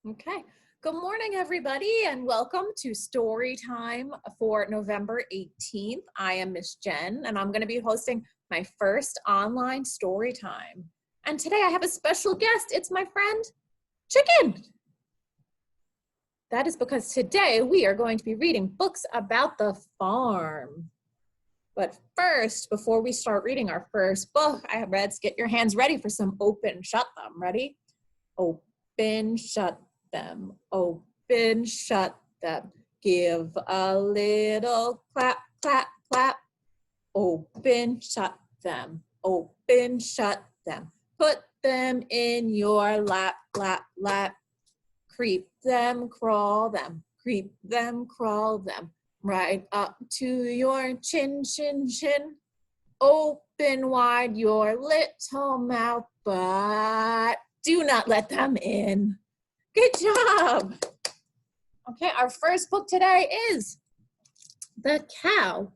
Okay. Good morning, everybody, and welcome to story time for November 18th. I am Miss Jen, and I'm going to be hosting my first online story time. And today I have a special guest. It's my friend, Chicken. That is because today we are going to be reading books about the farm. But first, before we start reading our first book, let's get your hands ready for some open, shut them. Ready? Open, shut them, open, shut them, give a little clap, clap, clap, open, shut them, open, shut them, put them in your lap, lap, lap, creep them, crawl them, creep them, crawl them, right up to your chin, chin, chin, open wide your little mouth, but do not let them in. Good job. Okay, our first book today is The Cow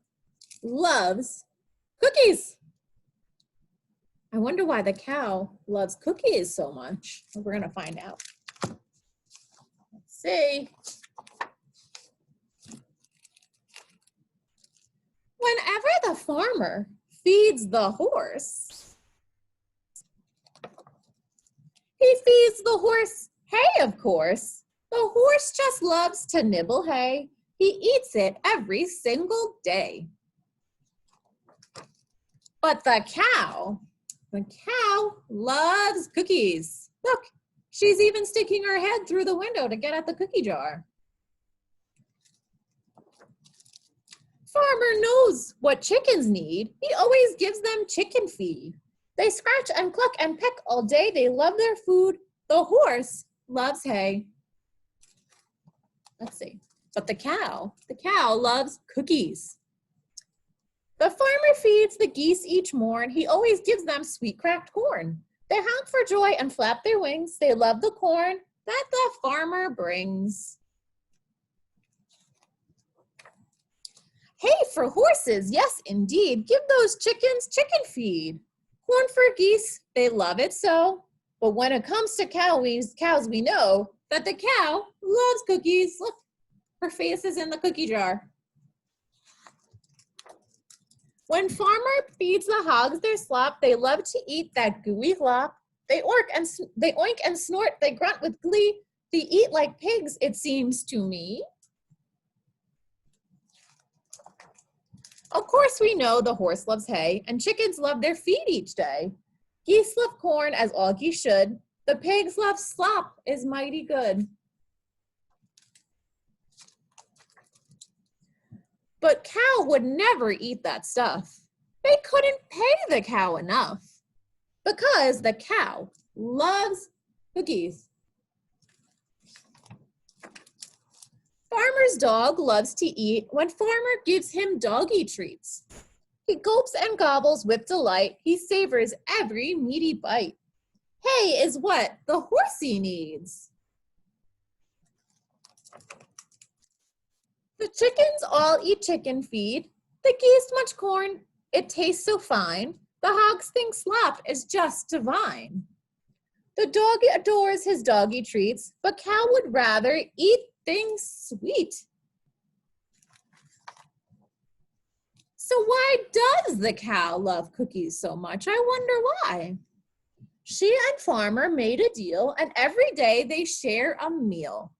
Loves Cookies. I wonder why the cow loves cookies so much. We're going to find out. Let's see. Whenever the farmer feeds the horse, he feeds the horse hay, of course. The horse just loves to nibble hay. He eats it every single day. But the cow loves cookies. Look, she's even sticking her head through the window to get at the cookie jar. Farmer knows what chickens need. He always gives them chicken feed. They scratch and cluck and peck all day. They love their food. The horse loves hay. Let's see. But the cow loves cookies. The farmer feeds the geese each morn. He always gives them sweet cracked corn. They honk for joy and flap their wings. They love the corn that the farmer brings. Hay for horses, yes indeed. Give those chickens chicken feed. Corn for geese, they love it so. But when it comes to cows, we know that the cow loves cookies. Look, her face is in the cookie jar. When farmer feeds the hogs their slop, they love to eat that gooey glop. They oink and snort, they grunt with glee. They eat like pigs, it seems to me. Of course we know the horse loves hay, and chickens love their feed each day. Geese love corn as all geese should. The pigs love slop is mighty good. But cow would never eat that stuff. They couldn't pay the cow enough because the cow loves cookies. Farmer's dog loves to eat when farmer gives him doggy treats. He gulps and gobbles with delight. He savors every meaty bite. Hay is what the horsey needs. The chickens all eat chicken feed. The geese much corn. It tastes so fine. The hogs think slop is just divine. The dog adores his doggy treats, but cow would rather eat things sweet. So why does the cow love cookies so much? I wonder why. She and farmer made a deal, and every day they share a meal.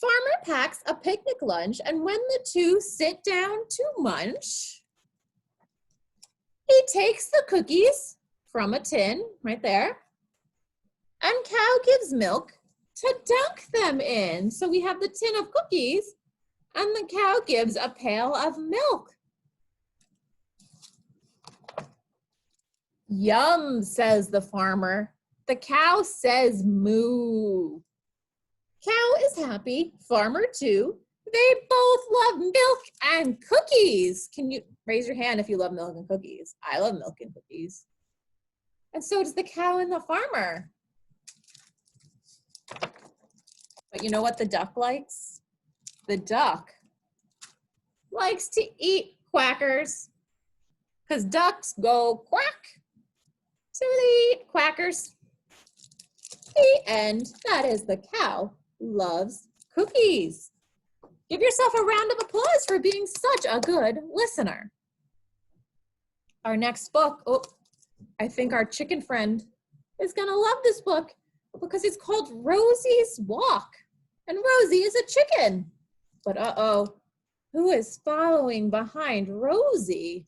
Farmer packs a picnic lunch, and when the two sit down to munch, he takes the cookies from a tin right there, and cow gives milk to dunk them in. So we have the tin of cookies, and the cow gives a pail of milk. Yum, says the farmer. The cow says moo. Cow is happy, farmer too. They both love milk and cookies. Can you raise your hand if you love milk and cookies? I love milk and cookies. And so does the cow and the farmer. But you know what the duck likes? The duck likes to eat quackers because ducks go quack. So they eat quackers. The end. That is The Cow Loves Cookies. Give yourself a round of applause for being such a good listener. Our next book, I think our chicken friend is gonna love this book because it's called Rosie's Walk. And Rosie is a chicken. But who is following behind Rosie?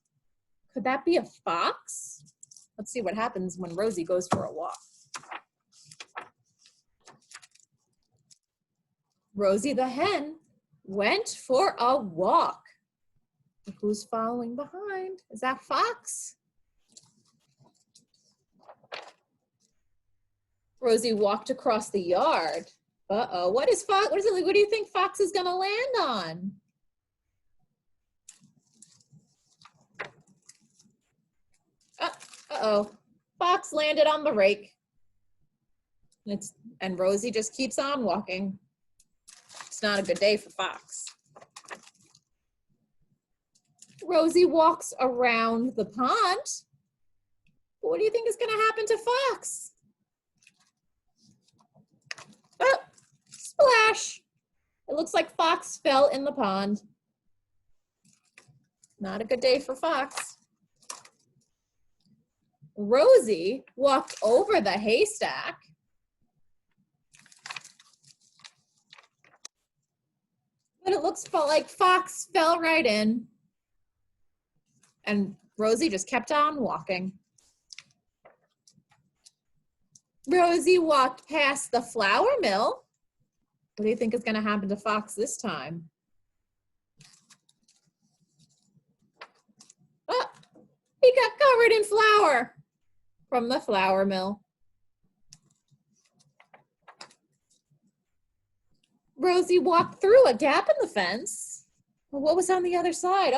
Could that be a fox? Let's see what happens when Rosie goes for a walk. Rosie the hen went for a walk. Who's following behind? Is that fox? Rosie walked across the yard. What is fox? What do you think fox is gonna land on? Fox landed on the rake. And Rosie just keeps on walking. It's not a good day for fox. Rosie walks around the pond. What do you think is gonna happen to fox? Splash! It looks like fox fell in the pond. Not a good day for fox. Rosie walked over the haystack. But it looks like fox fell right in. And Rosie just kept on walking. Rosie walked past the flour mill. What do you think is going to happen to fox this time? He got covered in flour from the flour mill. Rosie walked through a gap in the fence. Well, what was on the other side?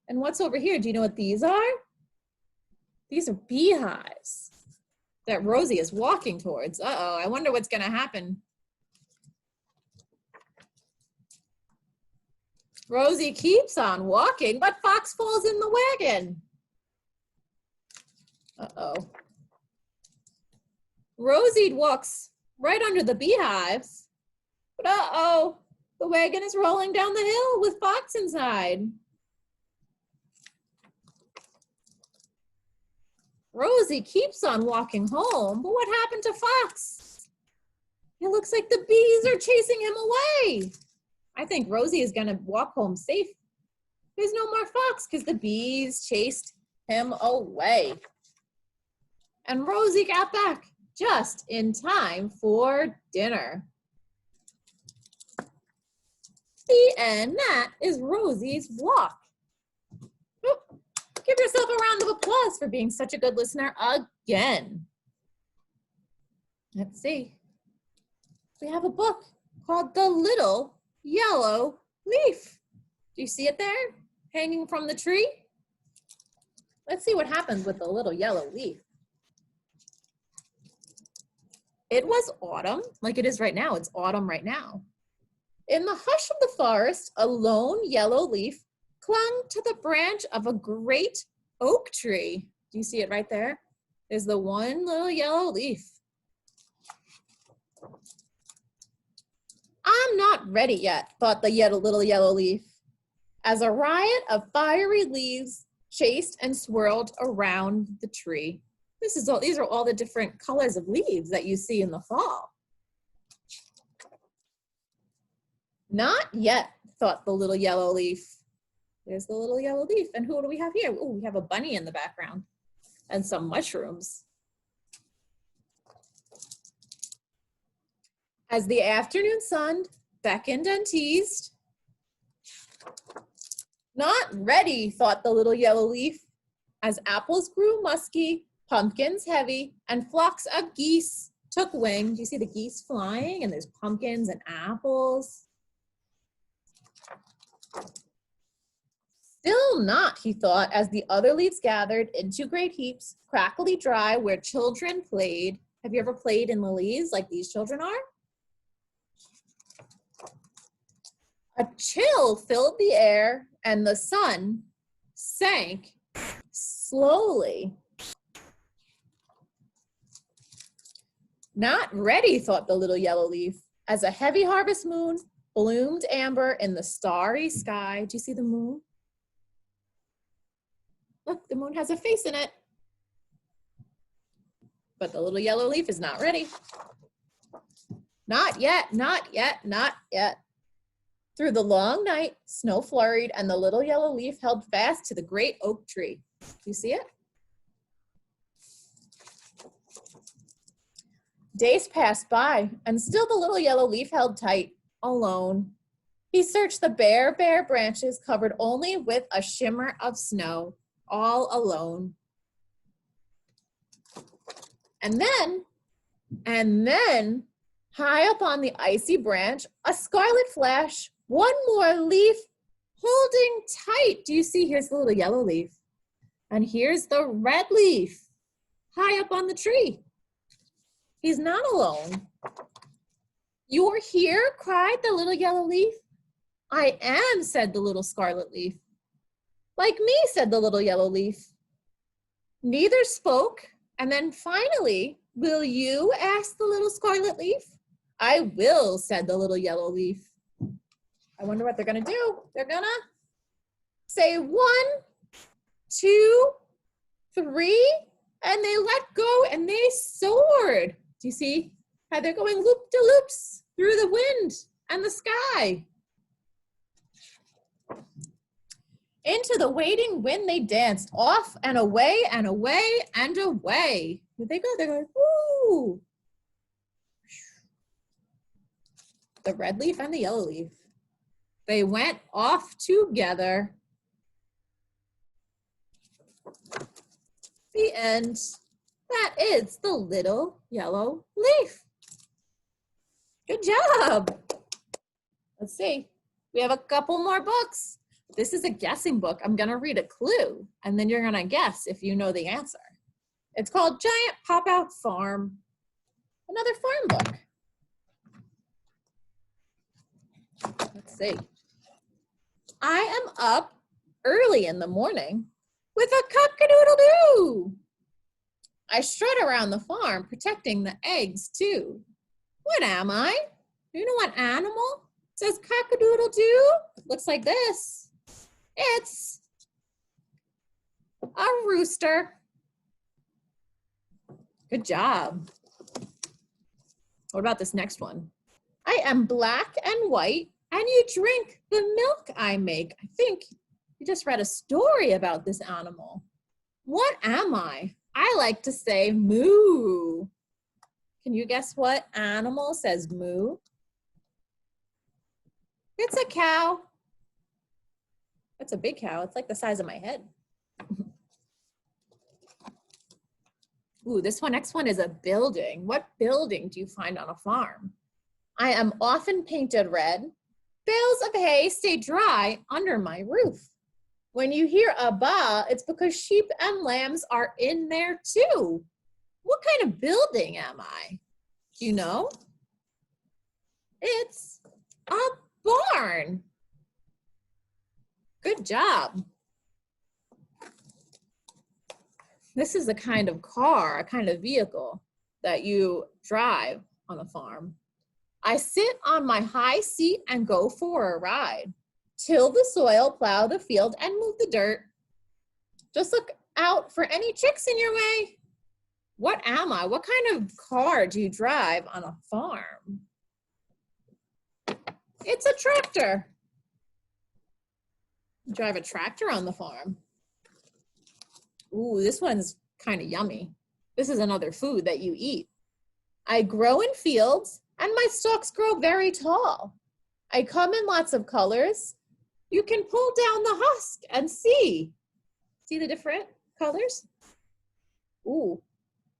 And what's over here? Do you know what these are? These are beehives that Rosie is walking towards. I wonder what's going to happen. Rosie keeps on walking, but fox falls in the wagon. Rosie walks right under the beehives, but the wagon is rolling down the hill with fox inside. Rosie keeps on walking home, but what happened to fox? It looks like the bees are chasing him away. I think Rosie is gonna walk home safe. There's no more fox because the bees chased him away. And Rosie got back just in time for dinner. The end. That is Rosie's walk. Give yourself a round of applause for being such a good listener again. Let's see. We have a book called The Little Yellow Leaf. Do you see it there, hanging from the tree? Let's see what happens with the little yellow leaf. It was autumn, like it is right now. It's autumn right now. In the hush of the forest, a lone yellow leaf clung to the branch of a great oak tree. Do you see it right there? There's the one little yellow leaf. I'm not ready yet, thought the little yellow leaf, as a riot of fiery leaves chased and swirled around the tree. These are all the different colors of leaves that you see in the fall. Not yet, thought the little yellow leaf. There's the little yellow leaf. And who do we have here? Oh, we have a bunny in the background and some mushrooms. As the afternoon sun beckoned and teased, not ready, thought the little yellow leaf, as apples grew musky, pumpkins heavy, and flocks of geese took wing. Do you see the geese flying? And there's pumpkins and apples. Still not, he thought, as the other leaves gathered into great heaps, crackly dry, where children played. Have you ever played in the leaves like these children are? A chill filled the air, and the sun sank slowly. Not ready, thought the little yellow leaf, as a heavy harvest moon bloomed amber in the starry sky. Do you see the moon? Look, the moon has a face in it. But the little yellow leaf is not ready. Not yet, not yet, not yet. Through the long night, snow flurried, and the little yellow leaf held fast to the great oak tree. Do you see it? Days passed by, and still the little yellow leaf held tight, alone. He searched the bare, bare branches, covered only with a shimmer of snow, all alone. And then, high up on the icy branch, a scarlet flash, one more leaf holding tight. Do you see? Here's the little yellow leaf. And here's the red leaf, high up on the tree. He's not alone. You're here, cried the little yellow leaf. I am, said the little scarlet leaf. Like me, said the little yellow leaf. Neither spoke, and then finally, will you, asked the little scarlet leaf. I will, said the little yellow leaf. I wonder what they're gonna do. They're gonna say 1, 2, 3, and they let go and they soared. Do you see how they're going loop-de-loops through the wind and the sky? Into the waiting wind they danced, off and away and away and away. Here they go, they're going, woo! The red leaf and the yellow leaf. They went off together. The end. That is the little yellow leaf. Good job. Let's see. We have a couple more books. This is a guessing book. I'm gonna read a clue, and then you're gonna guess if you know the answer. It's called Giant Pop-Out Farm. Another farm book. Let's see. I am up early in the morning with a cock-a-doodle-doo. I strut around the farm, protecting the eggs too. What am I? Do you know what animal says cock-a-doodle-doo? Looks like this. It's a rooster. Good job. What about this next one? I am black and white, and you drink the milk I make. I think you just read a story about this animal. What am I? I like to say moo. Can you guess what animal says moo? It's a cow. It's a big cow. It's like the size of my head. Ooh, next one is a building. What building do you find on a farm? I am often painted red. Bales of hay stay dry under my roof. When you hear a baa, it's because sheep and lambs are in there too. What kind of building am I? Do you know? It's a barn. Good job. This is a kind of car, a kind of vehicle that you drive on a farm. I sit on my high seat and go for a ride. Till the soil, plow the field, and move the dirt. Just look out for any chicks in your way. What am I? What kind of car do you drive on a farm? It's a tractor. You drive a tractor on the farm. Ooh, this one's kind of yummy. This is another food that you eat. I grow in fields, and my stalks grow very tall. I come in lots of colors. You can pull down the husk and see. See the different colors? Ooh,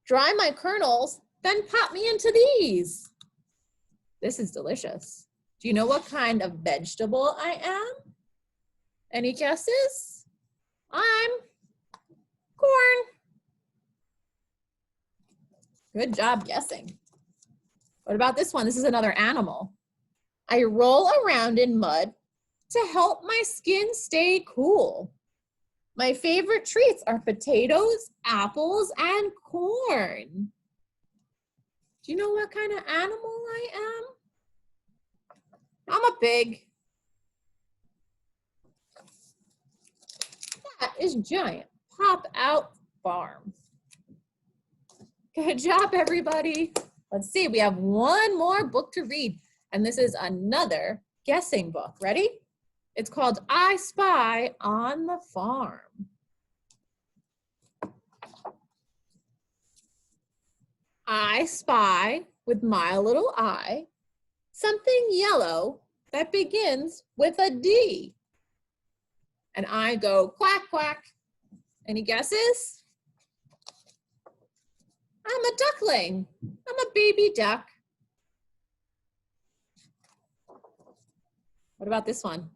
dry my kernels, then pop me into these. This is delicious. Do you know what kind of vegetable I am? Any guesses? I'm corn. Good job guessing. What about this one? This is another animal. I roll around in mud to help my skin stay cool. My favorite treats are potatoes, apples, and corn. Do Do you know what kind of animal I am? I'm a pig. That is giant. Pop out farm. Good job, everybody. Let's see, we have one more book to read, and this is another guessing book. Ready? It's called I Spy on the Farm. I spy with my little eye something yellow that begins with a D. And I go quack, quack. Any guesses? I'm a duckling. I'm a baby duck. What about this one?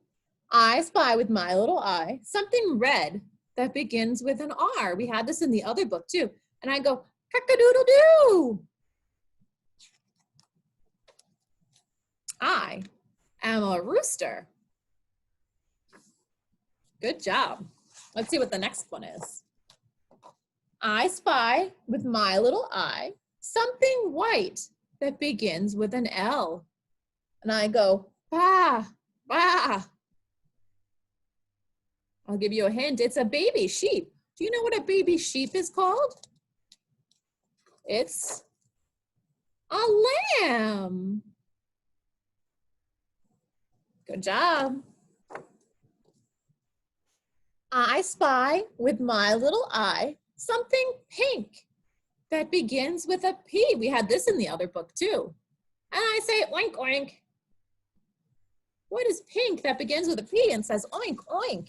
I spy with my little eye something red that begins with an R. We had this in the other book too. And I go, cock-a-doodle-doo. I am a rooster. Good job. Let's see what the next one is. I spy with my little eye something white that begins with an L. And I go, bah, bah. I'll give you a hint. It's a baby sheep. Do you know what a baby sheep is called? It's a lamb. Good job. I spy with my little eye something pink that begins with a P. We had this in the other book too. And I say oink, oink. What is pink that begins with a P and says oink, oink?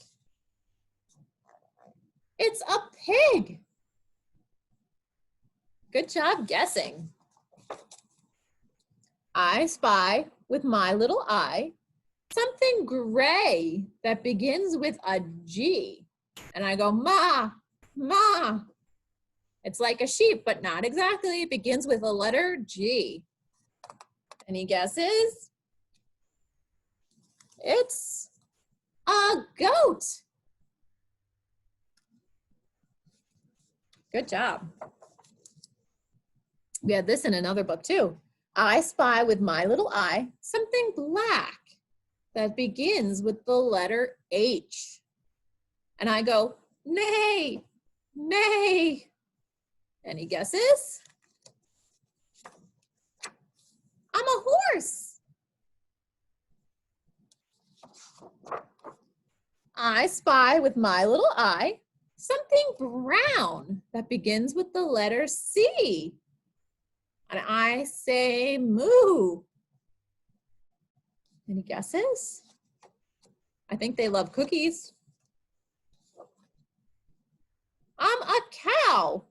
It's a pig. Good job guessing. I spy with my little eye something gray that begins with a G. And I go, ma, ma. It's like a sheep, but not exactly. It begins with a letter G. Any guesses? It's a goat. Good job. We had this in another book too. I spy with my little eye something black that begins with the letter H. And I go, nay, nay. Any guesses? I'm a horse. I spy with my little eye something brown that begins with the letter C. And I say moo. Any guesses? I think they love cookies. I'm a cow,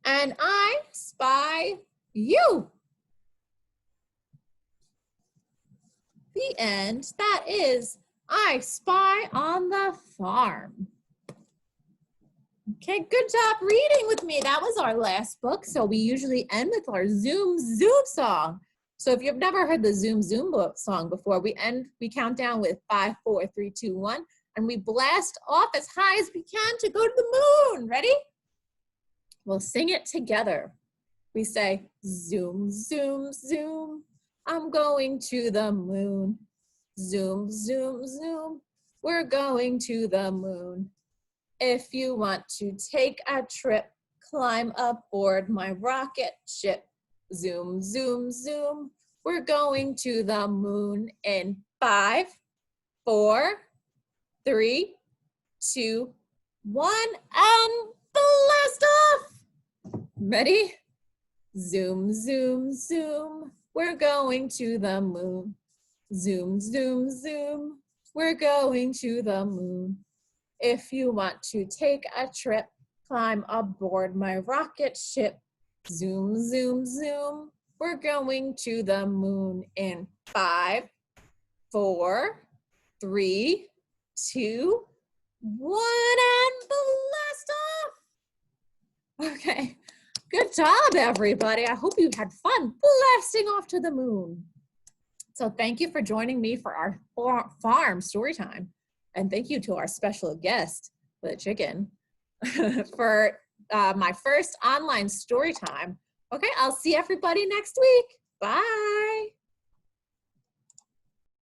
and I spy you. The end. That is I Spy on the Farm. Okay, good job reading with me. That was our last book. So we usually end with our Zoom Zoom song. So if you've never heard the Zoom Zoom song before, we count down with 5, 4, 3, 2, 1, and we blast off as high as we can to go to the moon. Ready? We'll sing it together. We say, zoom, zoom, zoom. I'm going to the moon. Zoom, zoom, zoom. We're going to the moon. If you want to take a trip, climb aboard my rocket ship. Zoom, zoom, zoom. We're going to the moon in 5, 4, 3, 2, 1, and blast off. Ready? Zoom, zoom, zoom. We're going to the moon. Zoom, zoom, zoom. We're going to the moon. If you want to take a trip, climb aboard my rocket ship. Zoom, zoom, zoom. We're going to the moon in 5, 4, 3, 2, 1, and blast off. Okay, good job, everybody. I hope you had fun blasting off to the moon. So thank you for joining me for our farm story time. And thank you to our special guest, the chicken, for my first online story time. Okay, I'll see everybody next week. Bye.